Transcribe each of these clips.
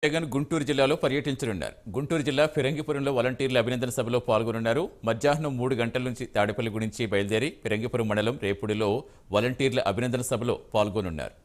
జగన్ గుంటూరు జిల్లాలో పర్యటించనున్నారు. గుంటూరు జిల్లా ఫిరంగిపురంలో వాలంటీర్ల అభినందన సభలో పాల్గొనున్నారు. మధ్యాహ్నం 3 గంటల నుంచి తాడేపల్లి నుంచి బయలుదేరి ఫిరంగిపురం మండలం రేపుడిలో వాలంటీర్ల అభినందన సభలో పాల్గొనున్నారు.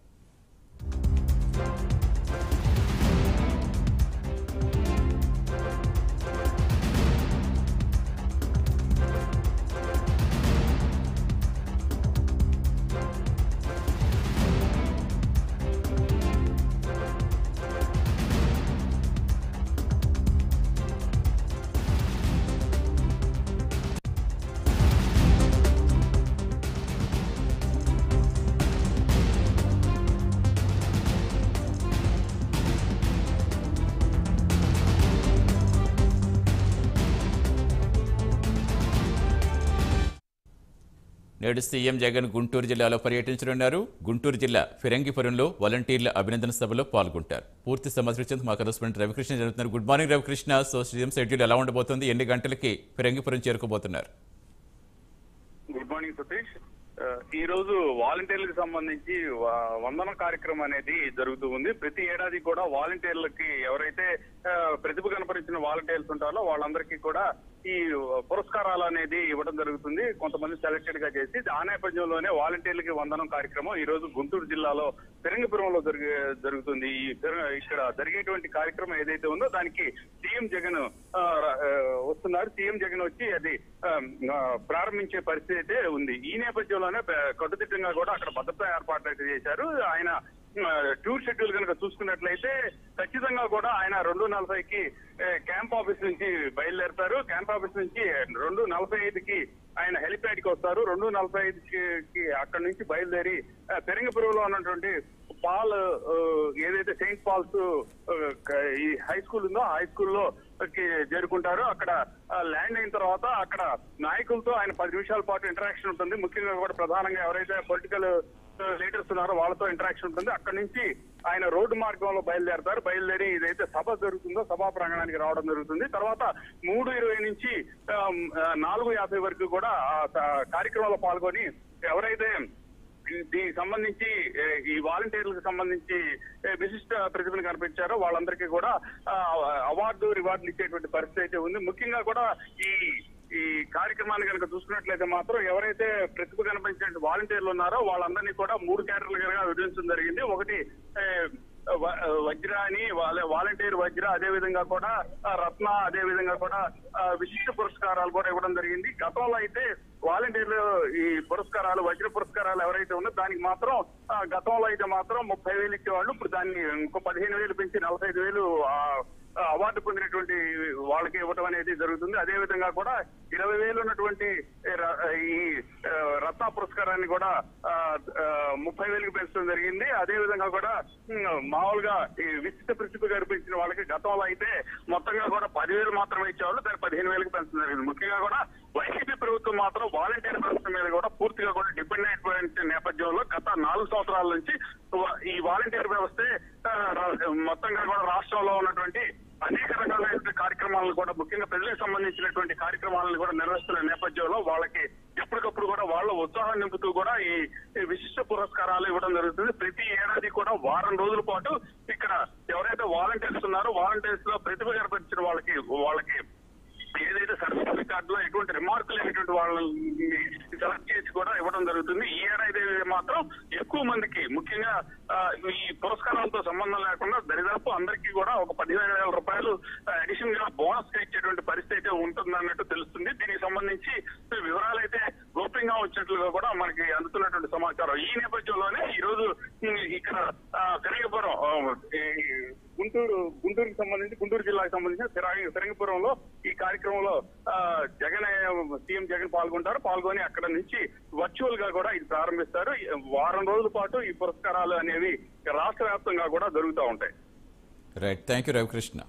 నేడు సీఎం జగన్ గుంటూరు జిల్లాలో పర్యటించనున్నారు. గుంటూరు జిల్లా ఫిరంగిపురంలో వాలంటీర్ల అభినందన సభలో పాల్గొంటారు. పూర్తి సమాచారం మా కరెస్పాండెంట్ రవికృష్ణ జరుగుతున్నారు. Good morning Ravikrishna. So CM schedule ఎలా ఉండబోతుంది? ఎన్ని గంటలకి ఫిరంగిపురం చేరుకోబోతున్నారు? Good morning Satish. ఈ రోజు వాలంటీర్లకు సంబంధించి వందన కార్యక్రమం అనేది జరుగుతూ ఉంది. ప్రతి ఏడాది కూడా వాలంటీర్లకి ఎవరైతే ప్రతిభ కనపరిచిన వాలంటీర్స్ ఉంటారో వాళ్ళందరికీ కూడా ఈ పురస్కారాలు అనేది ఇవ్వడం జరుగుతుంది. కొంతమంది సెలెక్టెడ్ గా చేసి ఆ నేపథ్యంలోనే వాలంటీర్లకి వందనం కార్యక్రమం ఈ రోజు గుంటూరు జిల్లాలో ఫిరంగిపురంలో జరుగుతుంది. ఇక్కడ జరిగేటువంటి కార్యక్రమం ఏదైతే ఉందో దానికి సీఎం జగన్ వస్తున్నారు. సీఎం జగన్ వచ్చి అది ప్రారంభించే పరిస్థితి అయితే ఉంది. ఈ నేపథ్యంలోనే కట్టుదిట్టంగా కూడా అక్కడ భద్రతా ఏర్పాట్లు అయితే చేశారు. ఆయన టూర్ షెడ్యూల్ కనుక చూసుకున్నట్లయితే ఖచ్చితంగా కూడా ఆయన 2:40కి క్యాంప్ ఆఫీస్ నుంచి బయలుదేరతారు. క్యాంప్ ఆఫీస్ నుంచి 2:45కి ఆయన హెలిప్యాడ్ కి వస్తారు. 2:45కి అక్కడ నుంచి బయలుదేరి ఫిరంగిపురంలో ఉన్నటువంటి పాల్ ఏదైతే సెయింట్ పాల్స్ ఈ హై స్కూల్ ఉందో హై స్కూల్లో చేరుకుంటారు. అక్కడ ల్యాండ్ అయిన తర్వాత అక్కడ నాయకులతో ఆయన 10 నిమిషాల పాటు ఇంటరాక్షన్ ఉంటుంది. ముఖ్యంగా కూడా ప్రధానంగా ఎవరైతే పొలిటికల్ లీడర్స్ ఉన్నారో వాళ్ళతో ఇంటరాక్షన్ ఉంటుంది. అక్కడి నుంచి ఆయన రోడ్డు మార్గంలో బయలుదేరతారు. బయలుదేరి ఇదైతే సభ జరుగుతుందో సభా ప్రాంగణానికి రావడం జరుగుతుంది. తర్వాత 3:20 నుంచి 4:50 వరకు కూడా కార్యక్రమంలో పాల్గొని ఎవరైతే దీనికి సంబంధించి ఈ వాలంటీర్లకు సంబంధించి విశిష్ట ప్రతిభను కనిపించారో వాళ్ళందరికీ కూడా రివార్డులు ఇచ్చేటువంటి పరిస్థితి అయితే ఉంది. ముఖ్యంగా కూడా ఈ కార్యక్రమాన్ని కనుక చూసుకున్నట్లయితే మాత్రం ఎవరైతే ప్రతిభ కనిపించిన వాలంటీర్లు ఉన్నారో వాళ్ళందరినీ కూడా 3 కేటగిరీలుగా విభజించడం జరిగింది. ఒకటి వజ్ర అని వాలంటీర్ వజ్ర, అదే విధంగా కూడా రత్న, అదే విధంగా కూడా విశిష్ట పురస్కారాలు కూడా ఇవ్వడం జరిగింది. గతంలో అయితే వాలంటీర్లు ఈ పురస్కారాలు వజ్ర పురస్కారాలు ఎవరైతే ఉన్నారో దానికి మాత్రం గతంలో అయితే మాత్రం 30,000 ఇచ్చేవాళ్ళు. ఇప్పుడు దాన్ని ఇంకో 15,000 పెంచి 45,000 అవార్డు పొందినటువంటి వాళ్ళకి ఇవ్వడం అనేది జరుగుతుంది. అదే విధంగా కూడా 20,000 ఉన్నటువంటి ఈ రత్న పురస్కారాన్ని కూడా 30,000కి పెంచడం జరిగింది. అదే విధంగా కూడా మామూలుగా ఈ విశిష్ట ప్రతిభ కనిపించిన వాళ్ళకి గతంలో అయితే మొత్తంగా కూడా 10,000 మాత్రమే ఇచ్చేవాళ్ళు, దాన్ని 15,000కి పెంచడం జరిగింది. ముఖ్యంగా కూడా వైసీపీ ప్రభుత్వం మాత్రం వాలంటీర్ వ్యవస్థ మీద కూడా పూర్తిగా కూడా డిపెండ్ అయిపోయిన నేపథ్యంలో గత 4 సంవత్సరాల నుంచి ఈ వాలంటీర్ వ్యవస్థే మొత్తంగా కూడా రాష్ట్రంలో ఉన్నటువంటి అనేక రకాలైన కార్యక్రమాలను కూడా ముఖ్యంగా ప్రజలకు సంబంధించినటువంటి కార్యక్రమాలను కూడా నిర్వహిస్తున్న నేపథ్యంలో వాళ్ళకి ఎప్పటికప్పుడు కూడా వాళ్ళ ఉత్సాహం నింపుతూ కూడా ఈ విశిష్ట పురస్కారాలు ఇవ్వడం జరుగుతుంది. ప్రతి ఏడాది కూడా వారం రోజుల పాటు ఇక్కడ ఎవరైతే వాలంటీర్స్ ఉన్నారో వాలంటీర్స్ లో ప్రతిభ కనపరిచిన వాళ్ళకి ఏదైతే సర్వీస్ రికార్డులో ఎటువంటి రిమార్కులు లేనటువంటి వాళ్ళని సెలెక్ట్ చేసి కూడా ఇవ్వడం జరుగుతుంది. ఈ ఏడాది మాత్రం ఎక్కువ మందికి ముఖ్యంగా ఈ పురస్కారాలతో సంబంధం లేకుండా దరిదాపు అందరికీ కూడా ఒక 15,000 రూపాయలు అడిషనల్ గా బోనస్ గా ఇచ్చేటువంటి పరిస్థితి అయితే ఉంటుంది అన్నట్టు తెలుస్తుంది. దీనికి సంబంధించి వివరాలు అయితే గోప్యంగా వచ్చినట్లుగా కూడా మనకి అందుతున్నటువంటి సమాచారం. ఈ నేపథ్యంలోనే ఈ రోజు ఇక్కడ ఫిరంగిపురం గుంటూరుకి సంబంధించి గుంటూరు జిల్లాకు సంబంధించిన ఫిరంగిపురంలో ఈ కార్యక్రమంలో సీఎం జగన్ పాల్గొని అక్కడ నుంచి వర్చువల్ గా కూడా ఇది ప్రారంభిస్తారు. వారం రోజుల పాటు ఈ పురస్కారాలు అనేవి రాష్ట్ర వ్యాప్తంగా కూడా జరుగుతూ ఉంటాయి. Right, thank you Ravikrishna.